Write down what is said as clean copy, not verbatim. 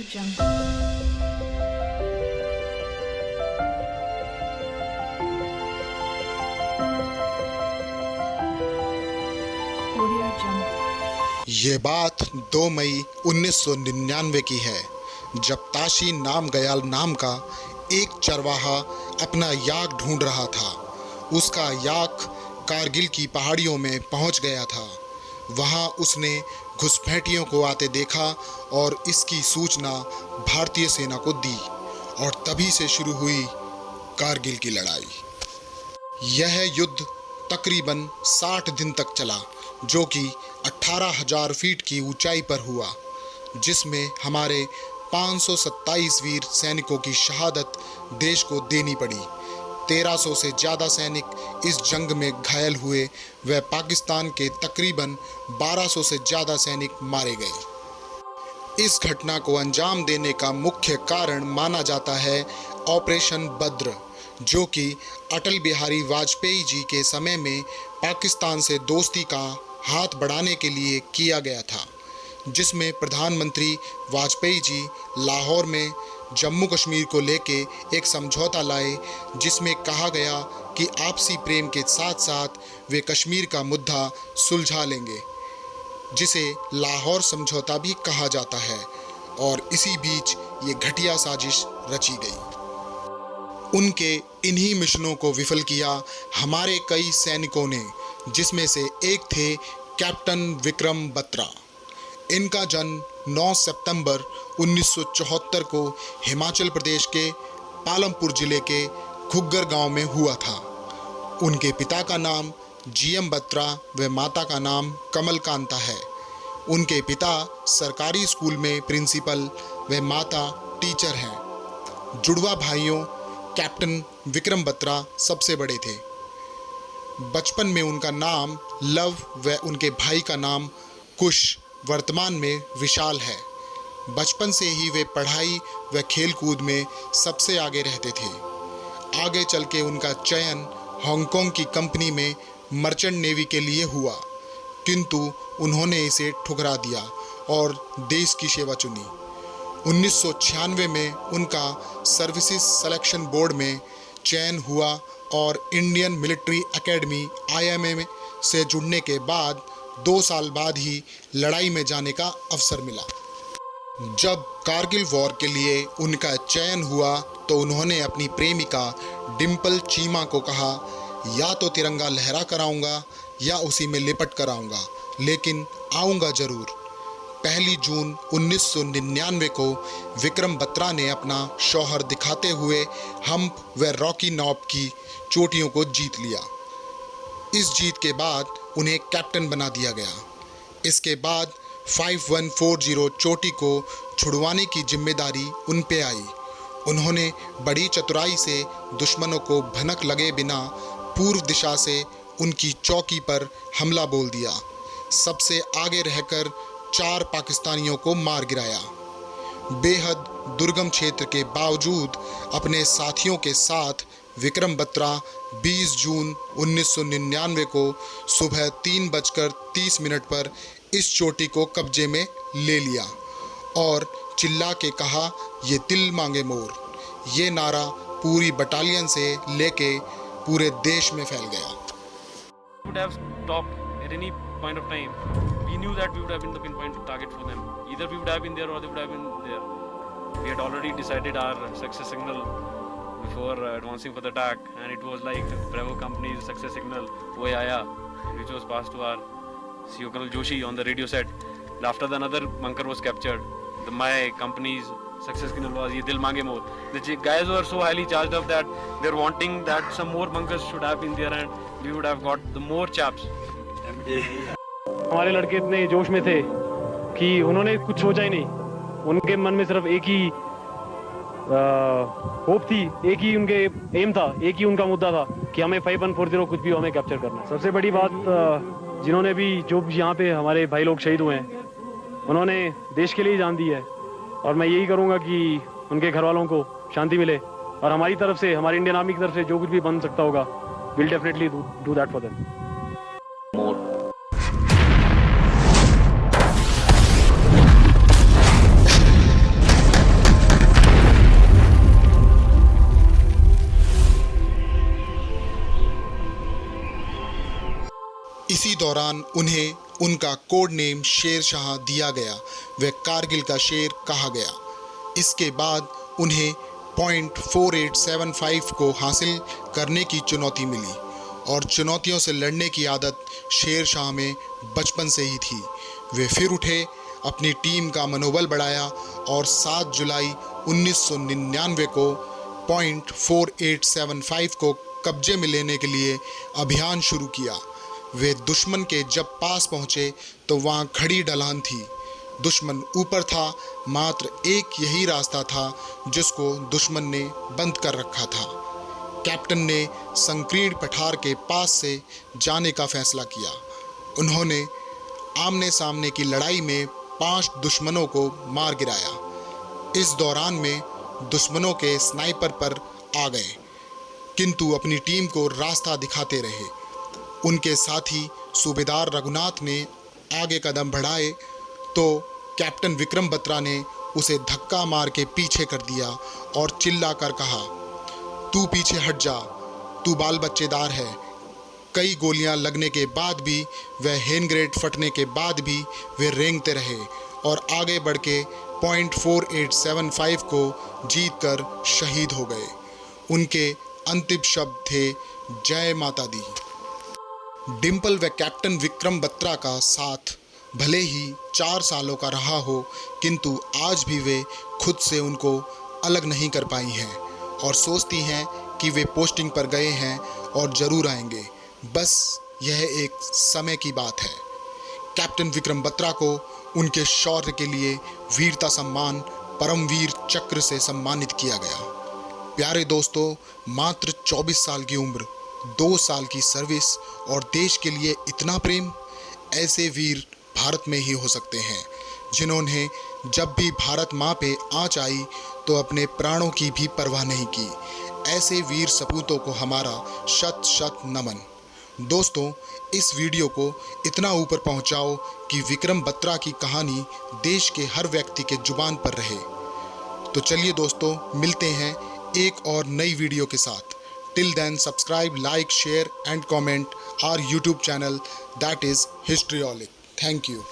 ये बात 2 मई 1999 की है, जब ताशी नाम गयाल नाम का एक चरवाहा अपना याक ढूंढ रहा था। उसका याक कारगिल की पहाड़ियों में पहुंच गया था। वहां उसने घुसपैठियों को आते देखा और इसकी सूचना भारतीय सेना को दी और तभी से शुरू हुई कारगिल की लड़ाई। यह युद्ध तकरीबन 60 दिन तक चला, जो कि 18,000 फीट की ऊंचाई पर हुआ, जिसमें हमारे 527 वीर सैनिकों की शहादत देश को देनी पड़ी। 1300 से ज़्यादा सैनिक इस जंग में घायल हुए व पाकिस्तान के तकरीबन 1200 से ज़्यादा सैनिक मारे गए। इस घटना को अंजाम देने का मुख्य कारण माना जाता है ऑपरेशन बद्र, जो कि अटल बिहारी वाजपेयी जी के समय में पाकिस्तान से दोस्ती का हाथ बढ़ाने के लिए किया गया था, जिसमें प्रधानमंत्री वाजपेयी जी लाहौर में जम्मू कश्मीर को लेके एक समझौता लाए, जिसमें कहा गया कि आपसी प्रेम के साथ साथ वे कश्मीर का मुद्दा सुलझा लेंगे, जिसे लाहौर समझौता भी कहा जाता है। और इसी बीच ये घटिया साजिश रची गई। उनके इन्हीं मिशनों को विफल किया हमारे कई सैनिकों ने, जिसमें से एक थे कैप्टन विक्रम बत्रा। इनका जन्म 9 सितंबर 1974 को हिमाचल प्रदेश के पालमपुर जिले के घुग्गर गांव में हुआ था। उनके पिता का नाम जीएम बत्रा व माता का नाम कमल कांता है। उनके पिता सरकारी स्कूल में प्रिंसिपल व माता टीचर हैं। जुड़वा भाइयों कैप्टन विक्रम बत्रा सबसे बड़े थे। बचपन में उनका नाम लव व उनके भाई का नाम कुश वर्तमान में विशाल है। बचपन से ही वे पढ़ाई व खेलकूद में सबसे आगे रहते थे। आगे चल के उनका चयन हांगकांग की कंपनी में मर्चेंट नेवी के लिए हुआ, किंतु उन्होंने इसे ठुकरा दिया और देश की सेवा चुनी। 1996 में उनका सर्विसेज सिलेक्शन बोर्ड में चयन हुआ और इंडियन मिलिट्री एकेडमी IMA से जुड़ने के बाद 2 साल बाद ही लड़ाई में जाने का अवसर मिला। जब कारगिल वॉर के लिए उनका चयन हुआ तो उन्होंने अपनी प्रेमिका डिम्पल चीमा को कहा, या तो तिरंगा लहरा कर आऊँगा या उसी में लिपट कर आऊँगा, लेकिन आऊँगा ज़रूर। 1 जून 1999 को विक्रम बत्रा ने अपना शौहर दिखाते हुए हम्प व रॉकी नॉब की चोटियों को जीत लिया। इस जीत के बाद उन्हें कैप्टन बना दिया गया। इसके बाद 5140 चोटी को छुड़वाने की जिम्मेदारी उन पे आई। उन्होंने बड़ी चतुराई से दुश्मनों को भनक लगे बिना पूर्व दिशा से उनकी चौकी पर हमला बोल दिया। सबसे आगे रहकर 4 पाकिस्तानियों को मार गिराया। बेहद दुर्गम क्षेत्र के बावजूद अपने साथियों के साथ विक्रम बत्रा 20 जून 1999 को सुबह 3:30 पर इस चोटी को कब्जे में ले लिया और चिल्ला के कहा, ये दिल मांगे मोर। ये नारा पूरी बटालियन से लेके पूरे देश में फैल गया। Would have stopped at any point of time. We knew that we would have been the pinpoint target for them. Either we would have been there or they would have been there. We had already decided our success signal before advancing for the attack, and it was like Bravo Company's success signal "Oye Aaya," which was passed to our CO Colonel Joshi on the radio set. And after the another bunker was captured, my company's success signal was "Ye Dil Mange More." The guys were so highly charged up that they're wanting that some more bunkers should have been there, and we would have got the more chaps. हमारे लड़के इतने जोश में थे कि उन्होंने कुछ सोचा ही नहीं। उनके मन में सिर्फ एक ही होप थी, एक ही उनके एम था, एक ही उनका मुद्दा था कि हमें 5140 कुछ भी हमें कैप्चर करना है। सबसे बड़ी बात, जिन्होंने भी जो यहाँ पे हमारे भाई लोग शहीद हुए हैं, उन्होंने देश के लिए जान दी है और मैं यही करूँगा कि उनके घर वालों को शांति मिले और हमारी तरफ से, हमारी इंडियन आर्मी की तरफ से जो कुछ भी बन सकता होगा, we'll definitely do that for them. इसी दौरान उन्हें उनका कोड नेम शेर शाह दिया गया व कारगिल का शेर कहा गया। इसके बाद उन्हें .4875 को हासिल करने की चुनौती मिली और चुनौतियों से लड़ने की आदत शेर शाह में बचपन से ही थी। वे फिर उठे, अपनी टीम का मनोबल बढ़ाया और 7 जुलाई 1999 को .4875 को कब्जे में लेने के लिए अभियान शुरू किया। वे दुश्मन के जब पास पहुंचे तो वहां खड़ी ढलान थी। दुश्मन ऊपर था, मात्र एक यही रास्ता था जिसको दुश्मन ने बंद कर रखा था। कैप्टन ने संकीर्ण पठार के पास से जाने का फैसला किया। उन्होंने आमने सामने की लड़ाई में 5 दुश्मनों को मार गिराया। इस दौरान में दुश्मनों के स्नाइपर पर आ गए, किंतु अपनी टीम को रास्ता दिखाते रहे। उनके साथी सूबेदार रघुनाथ ने आगे कदम बढ़ाए तो कैप्टन विक्रम बत्रा ने उसे धक्का मार के पीछे कर दिया और चिल्ला कर कहा, तू पीछे हट जा, तू बाल बच्चेदार है। कई गोलियां लगने के बाद भी वह हैंड ग्रेनेड फटने के बाद भी वे रेंगते रहे और आगे बढ़ के .4875 को जीतकर शहीद हो गए। उनके अंतिम शब्द थे, जय माता दी। डिम्पल व कैप्टन विक्रम बत्रा का साथ भले ही 4 सालों का रहा हो, किंतु आज भी वे खुद से उनको अलग नहीं कर पाई हैं और सोचती हैं कि वे पोस्टिंग पर गए हैं और ज़रूर आएंगे, बस यह एक समय की बात है। कैप्टन विक्रम बत्रा को उनके शौर्य के लिए वीरता सम्मान परमवीर चक्र से सम्मानित किया गया। प्यारे दोस्तों, मात्र 24 साल की उम्र, 2 साल की सर्विस और देश के लिए इतना प्रेम, ऐसे वीर भारत में ही हो सकते हैं जिन्होंने जब भी भारत माँ पे आँच आई तो अपने प्राणों की भी परवाह नहीं की। ऐसे वीर सपूतों को हमारा शत शत नमन। दोस्तों, इस वीडियो को इतना ऊपर पहुंचाओ कि विक्रम बत्रा की कहानी देश के हर व्यक्ति के जुबान पर रहे। तो चलिए दोस्तों, मिलते हैं एक और नई वीडियो के साथ। Till then, subscribe, like, share and comment our YouTube channel, that is Historyholic. Thank you.